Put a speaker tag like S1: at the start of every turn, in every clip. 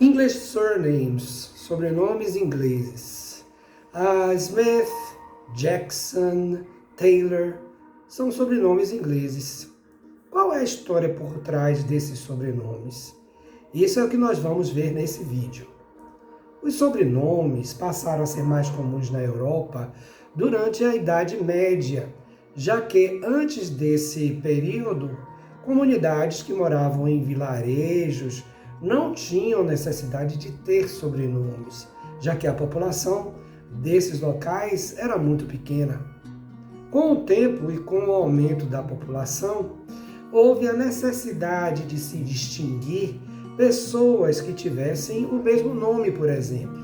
S1: English surnames, sobrenomes ingleses. Smith, Jackson, Taylor são sobrenomes ingleses. Qual é a história por trás desses sobrenomes? Isso é o que nós vamos ver nesse vídeo. Os sobrenomes passaram a ser mais comuns na Europa durante a Idade Média, já que antes desse período, comunidades que moravam em vilarejos não tinham necessidade de ter sobrenomes, já que a população desses locais era muito pequena. Com o tempo e com o aumento da população, houve a necessidade de se distinguir pessoas que tivessem o mesmo nome, por exemplo,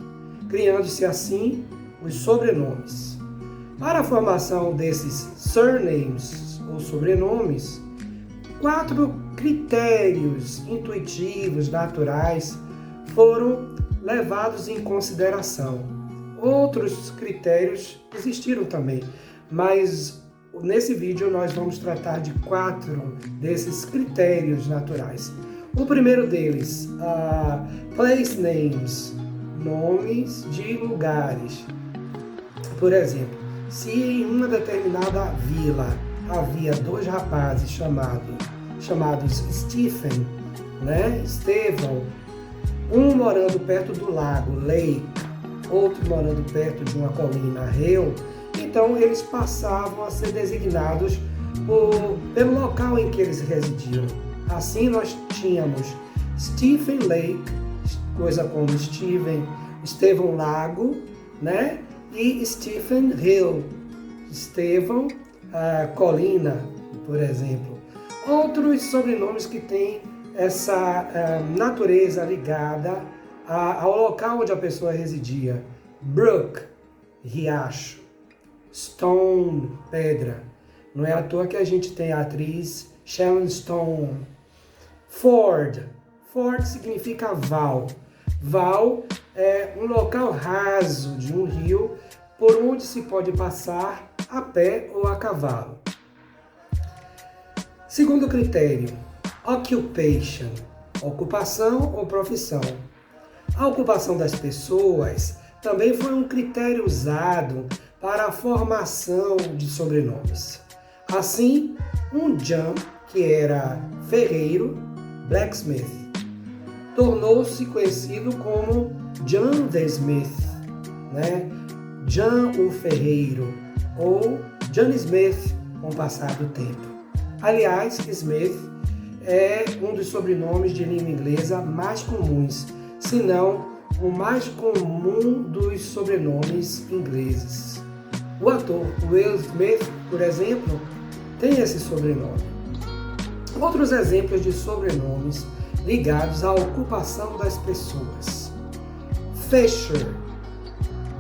S1: criando-se assim os sobrenomes. Para a formação desses surnames, ou sobrenomes, 4 critérios intuitivos, naturais, foram levados em consideração. Outros critérios existiram também, mas nesse vídeo nós vamos tratar de 4 desses critérios naturais. O primeiro deles, place names, nomes de lugares. Por exemplo, se em uma determinada vila havia 2 rapazes chamados Stephen, Estevão, um morando perto do lago, Lake, outro morando perto de uma colina, Hill, então eles passavam a ser designados pelo local em que eles residiam. Assim nós tínhamos Stephen Lake, coisa como Estevão Lago, e Stephen Hill, Estevão Colina, por exemplo. Outros sobrenomes que têm essa natureza ligada ao local onde a pessoa residia. Brook, riacho. Stone, pedra. Não é à toa que a gente tem a atriz Sharon Stone. Ford. Ford significa val. Val é um local raso de um rio por onde se pode passar a pé ou a cavalo. Segundo critério, occupation, ocupação ou profissão. A ocupação das pessoas também foi um critério usado para a formação de sobrenomes. Assim, um John, que era ferreiro, blacksmith, tornou-se conhecido como John the Smith, John o ferreiro, ou John Smith com o passar do tempo. Aliás, Smith é um dos sobrenomes de língua inglesa mais comuns, se não o mais comum dos sobrenomes ingleses. O ator Will Smith, por exemplo, tem esse sobrenome. Outros exemplos de sobrenomes ligados à ocupação das pessoas. Fischer,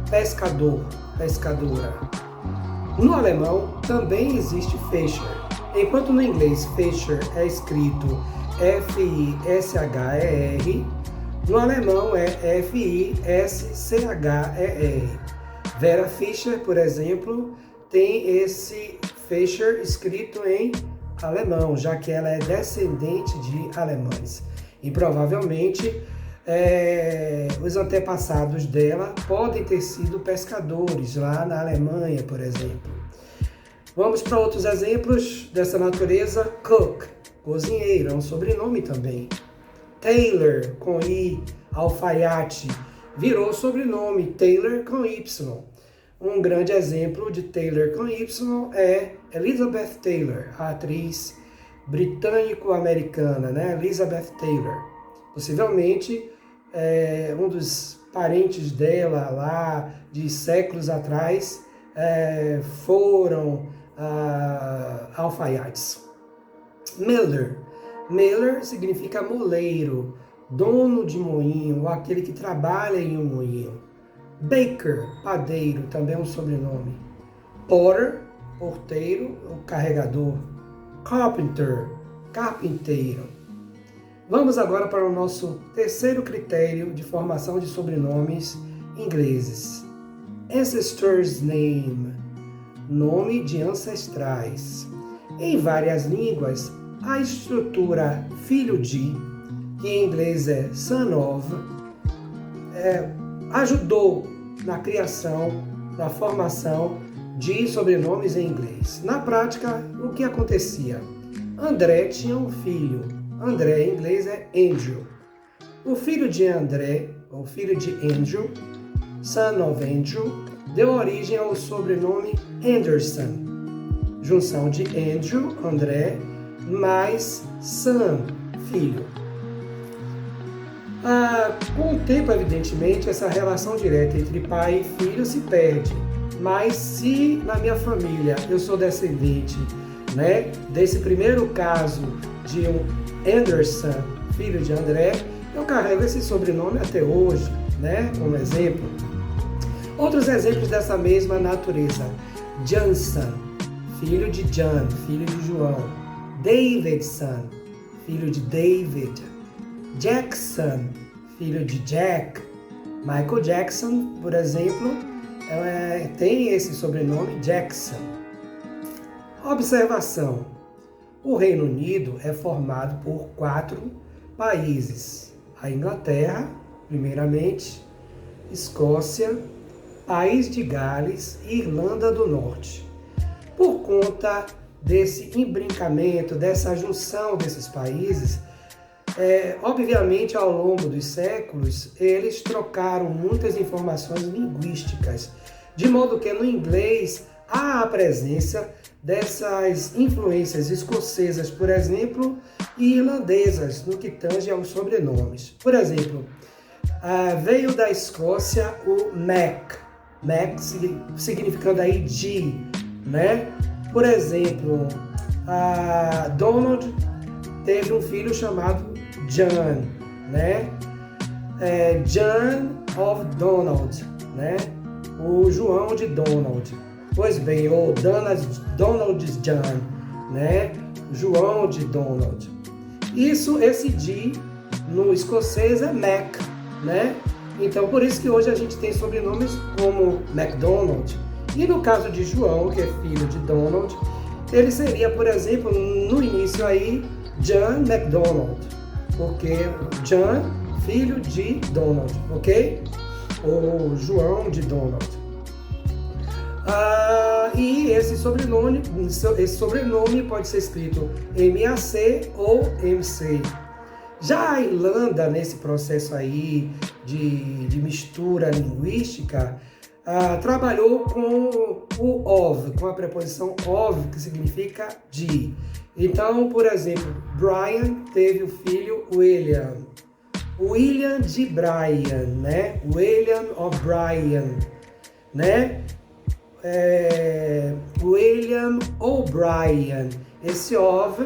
S1: pescador, pescadora. No alemão também existe Fischer, enquanto no inglês Fischer é escrito F-I-S-H-E-R, no alemão é F-I-S-C-H-E-R. Vera Fischer, por exemplo, tem esse Fischer escrito em alemão, já que ela é descendente de alemães. E provavelmente os antepassados dela podem ter sido pescadores lá na Alemanha, por exemplo. Vamos para outros exemplos dessa natureza. Cook, cozinheiro, é um sobrenome também. Taylor, com I, alfaiate, virou sobrenome Taylor com Y. Um grande exemplo de Taylor com Y é Elizabeth Taylor, a atriz britânico-americana, Elizabeth Taylor. Possivelmente um dos parentes dela lá de séculos atrás foram alfaiates. Miller. Miller significa moleiro, dono de moinho, ou aquele que trabalha em um moinho. Baker, padeiro, também é um sobrenome. Porter, porteiro ou carregador. Carpenter, carpinteiro. Vamos agora para o nosso terceiro critério de formação de sobrenomes ingleses. Ancestor's name, nome de ancestrais. Em várias línguas, a estrutura filho de, que em inglês é son of, ajudou na criação, na formação de sobrenomes em inglês. Na prática, o que acontecia? André tinha um filho. André em inglês é Andrew. O filho de André, o filho de Andrew, son of Andrew, deu origem ao sobrenome Anderson. Junção de Andrew, André, mais son, filho. Com o tempo, evidentemente, essa relação direta entre pai e filho se perde. Mas se na minha família eu sou descendente, né, desse primeiro caso de um Anderson, filho de André, eu carrego esse sobrenome até hoje, né, como exemplo. Outros exemplos dessa mesma natureza. Johnson, filho de John, filho de João. Davidson, filho de David. Jackson, filho de Jack. Michael Jackson, por exemplo, tem esse sobrenome Jackson. Observação. O Reino Unido é formado por 4 países. A Inglaterra, primeiramente, Escócia, País de Gales e Irlanda do Norte. Por conta desse imbrincamento, dessa junção desses países, obviamente, ao longo dos séculos, eles trocaram muitas informações linguísticas, de modo que no inglês há a presença dessas influências escocesas, por exemplo, e irlandesas, no que tange aos sobrenomes. Por exemplo, veio da Escócia o Mac significando aí de, né? Por exemplo, Donald teve um filho chamado John, né? John of Donald, né? O João de Donald. Pois bem, o Donald John, né? João de Donald. Esse de no escocês é Mac, né? Então, por isso que hoje a gente tem sobrenomes como MacDonald. E no caso de João, que é filho de Donald, ele seria, por exemplo, no início aí, John MacDonald, porque John, filho de Donald, ok? Ou João de Donald. E esse sobrenome pode ser escrito M-A-C ou M-C. Já a Irlanda, nesse processo aí de mistura linguística, trabalhou com o of, com a preposição of, que significa de. Então, por exemplo, Brian teve o filho William. William de Brian, né? William O'Brien, né? William O'Brien. Esse of,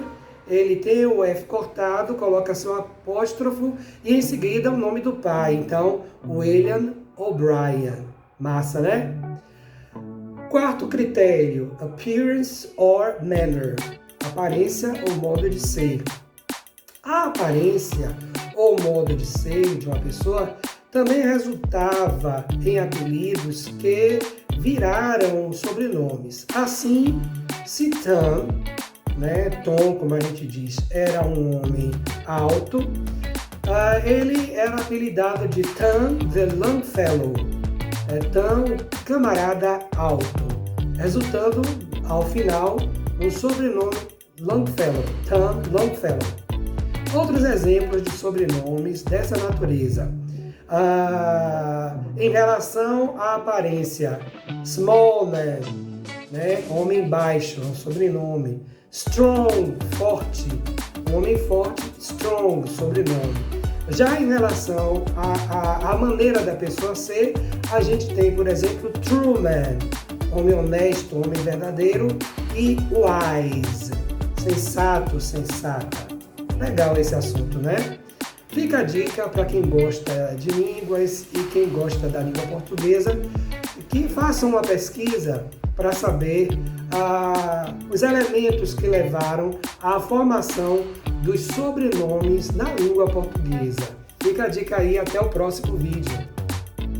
S1: ele tem o F cortado, coloca seu apóstrofo e em seguida o nome do pai. Então, William O'Brien. Massa, né? Quarto critério, appearance or manner. Aparência ou modo de ser. A aparência ou modo de ser de uma pessoa também resultava em apelidos que viraram sobrenomes. Assim, se Tom, né, Tom, como a gente diz, era um homem alto, ele era apelidado de Tom the Longfellow, Tom camarada alto, resultando ao final um sobrenome Longfellow, Tom Longfellow. Outros exemplos de sobrenomes dessa natureza. Em relação à aparência, small man, né? Homem baixo, é um sobrenome. Strong, forte, homem forte, strong, sobrenome. Já em relação à maneira da pessoa ser, a gente tem, por exemplo, true man, homem honesto, homem verdadeiro, e wise, sensato, sensata. Legal esse assunto, né? Fica a dica para quem gosta de línguas e quem gosta da língua portuguesa, que façam uma pesquisa para saber os elementos que levaram à formação dos sobrenomes na língua portuguesa. Fica a dica aí, até o próximo vídeo.